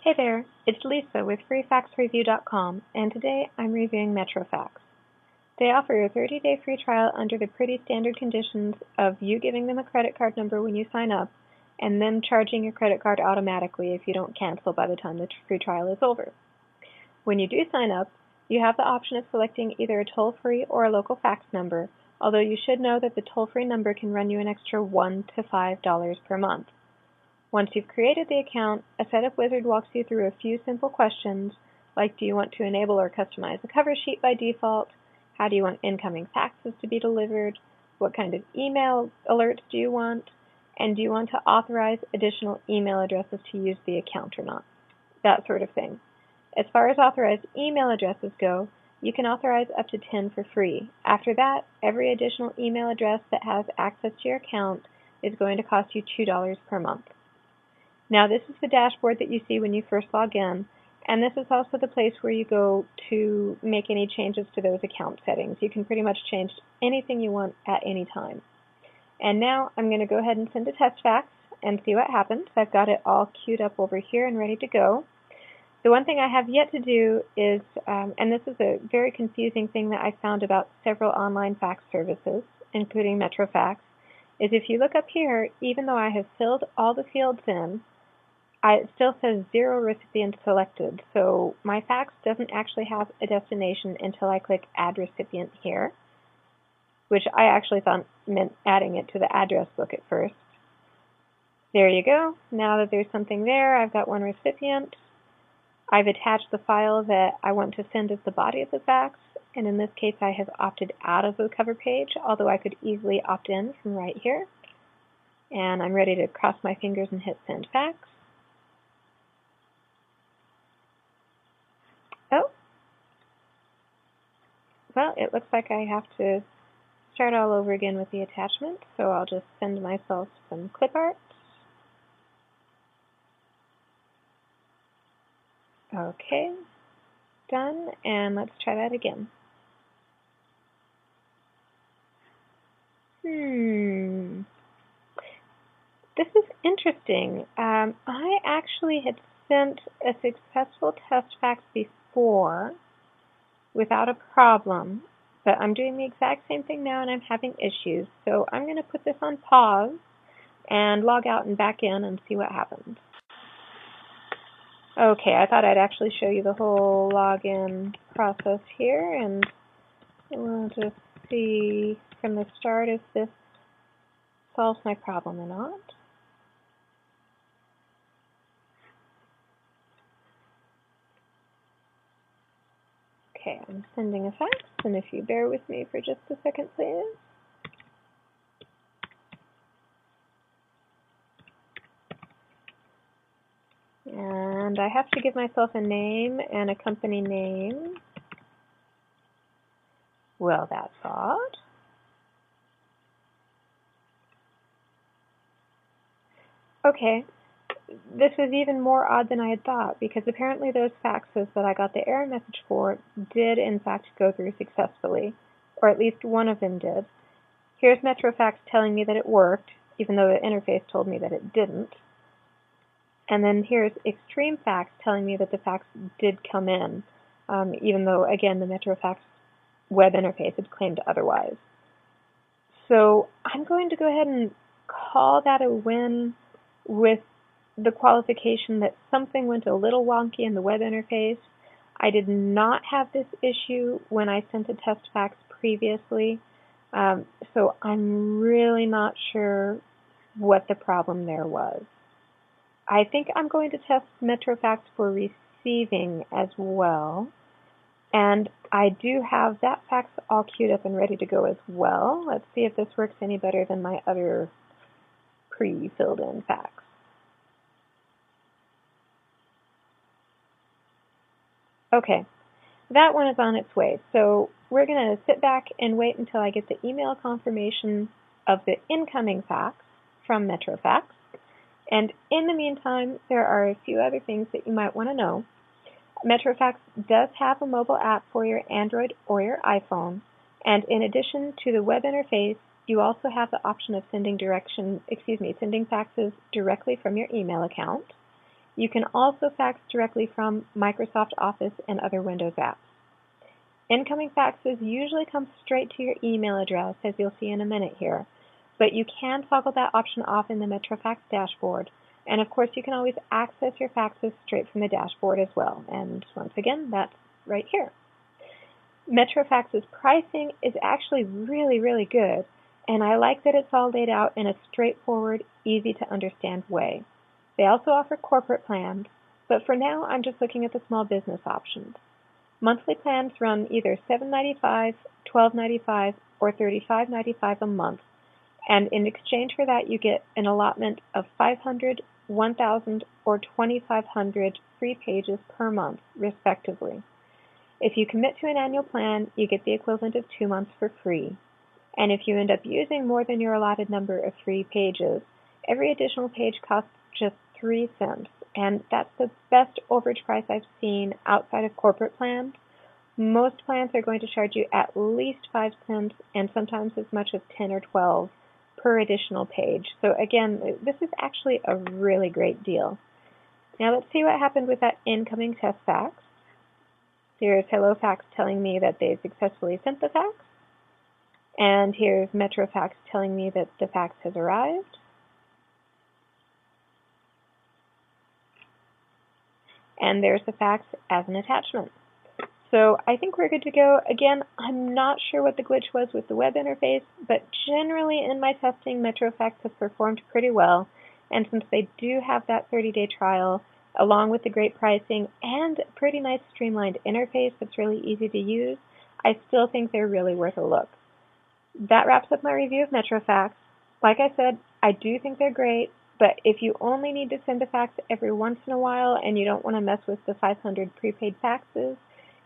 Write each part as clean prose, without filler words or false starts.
Hey there, it's Lisa with freefaxreview.com, and today I'm reviewing MetroFax. They offer a 30-day free trial under the pretty standard conditions of you giving them a credit card number when you sign up, and them charging your credit card automatically if you don't cancel by the time the free trial is over. When you do sign up, you have the option of selecting either a toll-free or a local fax number, although you should know that the toll-free number can run you an extra $1 to $5 per month. Once you've created the account, a setup wizard walks you through a few simple questions, like do you want to enable or customize a cover sheet by default? How do you want incoming faxes to be delivered? What kind of email alerts do you want? And do you want to authorize additional email addresses to use the account or not? That sort of thing. As far as authorized email addresses go, you can authorize up to 10 for free. After that, every additional email address that has access to your account is going to cost you $2 per month. Now, this is the dashboard that you see when you first log in, and this is also the place where you go to make any changes to those account settings. You can pretty much change anything you want at any time. And now I'm going to go ahead and send a test fax and see what happens. I've got it all queued up over here and ready to go. The one thing I have yet to do is, and this is a very confusing thing that I found about several online fax services, including MetroFax, is if you look up here, even though I have filled all the fields in, it still says 0 recipients selected, so my fax doesn't actually have a destination until I click Add Recipient here, which I actually thought meant adding it to the address book at first. There you go. Now that there's something there, I've got one recipient. I've attached the file that I want to send as the body of the fax, and in this case I have opted out of the cover page, although I could easily opt in from right here. And I'm ready to cross my fingers and hit Send Fax. Oh, well, it looks like I have to start all over again with the attachment, so I'll just send myself some clip art. Okay, done, and let's try that again. This is interesting. I actually had sent a successful test fax before without a problem, but I'm doing the exact same thing now and I'm having issues. So I'm going to put this on pause and log out and back in and see what happens. Okay, I thought I'd actually show you the whole login process here, and we'll just see from the start if this solves my problem or not. Okay, I'm sending a fax, and if you bear with me for just a second, please. And I have to give myself a name and a company name. Well, that's odd. Okay, this was even more odd than I had thought, because apparently those faxes that I got the error message for did in fact go through successfully, or at least one of them did. Here's MetroFax telling me that it worked, even though the interface told me that it didn't. And then here's Extreme Fax telling me that the fax did come in, even though, again, the MetroFax web interface had claimed otherwise. So I'm going to go ahead and call that a win with the qualification that something went a little wonky in the web interface. I did not have this issue when I sent a test fax previously, so I'm really not sure what the problem there was. I think I'm going to test MetroFax for receiving as well, and I do have that fax all queued up and ready to go as well. Let's see if this works any better than my other pre-filled in fax. Okay, that one is on its way, so we're going to sit back and wait until I get the email confirmation of the incoming fax from MetroFax. And in the meantime, there are a few other things that you might want to know. MetroFax does have a mobile app for your Android or your iPhone, and in addition to the web interface, you also have the option of sending faxes directly from your email account. You can also fax directly from Microsoft Office and other Windows apps. Incoming faxes usually come straight to your email address, as you'll see in a minute here, but you can toggle that option off in the MetroFax dashboard, and of course you can always access your faxes straight from the dashboard as well, and once again, that's right here. MetroFax's pricing is actually really, really good, and I like that it's all laid out in a straightforward, easy to understand way. They also offer corporate plans, but for now I'm just looking at the small business options. Monthly plans run either $7.95, $12.95, or $35.95 a month, and in exchange for that you get an allotment of 500, 1,000, or 2,500 free pages per month, respectively. If you commit to an annual plan, you get the equivalent of 2 months for free. And if you end up using more than your allotted number of free pages, every additional page costs just 3 cents. And that's the best overage price I've seen outside of corporate plans. Most plans are going to charge you at least 5 cents and sometimes as much as 10 or 12 per additional page. So again, this is actually a really great deal. Now let's see what happened with that incoming test fax. Here's HelloFax telling me that they successfully sent the fax. And here's MetroFax telling me that the fax has arrived. And there's the fax as an attachment. So I think we're good to go. Again, I'm not sure what the glitch was with the web interface, but generally in my testing, MetroFax has performed pretty well. And since they do have that 30-day trial, along with the great pricing and a pretty nice streamlined interface that's really easy to use, I still think they're really worth a look. That wraps up my review of MetroFax. Like I said, I do think they're great, but if you only need to send a fax every once in a while and you don't want to mess with the 500 prepaid faxes,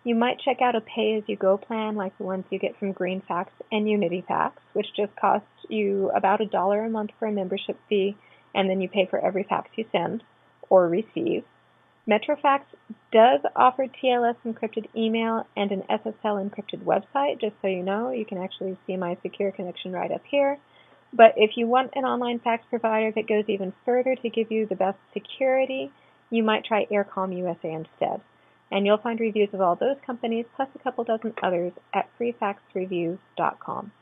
you might check out a pay-as-you-go plan like the ones you get from GreenFax and UnityFax, which just costs you about $1 a month for a membership fee, and then you pay for every fax you send or receive. MetroFax does offer TLS encrypted email and an SSL encrypted website, just so you know. You can actually see my secure connection right up here. But if you want an online fax provider that goes even further to give you the best security, you might try Aircom USA instead. And you'll find reviews of all those companies, plus a couple dozen others, at freefaxreview.com.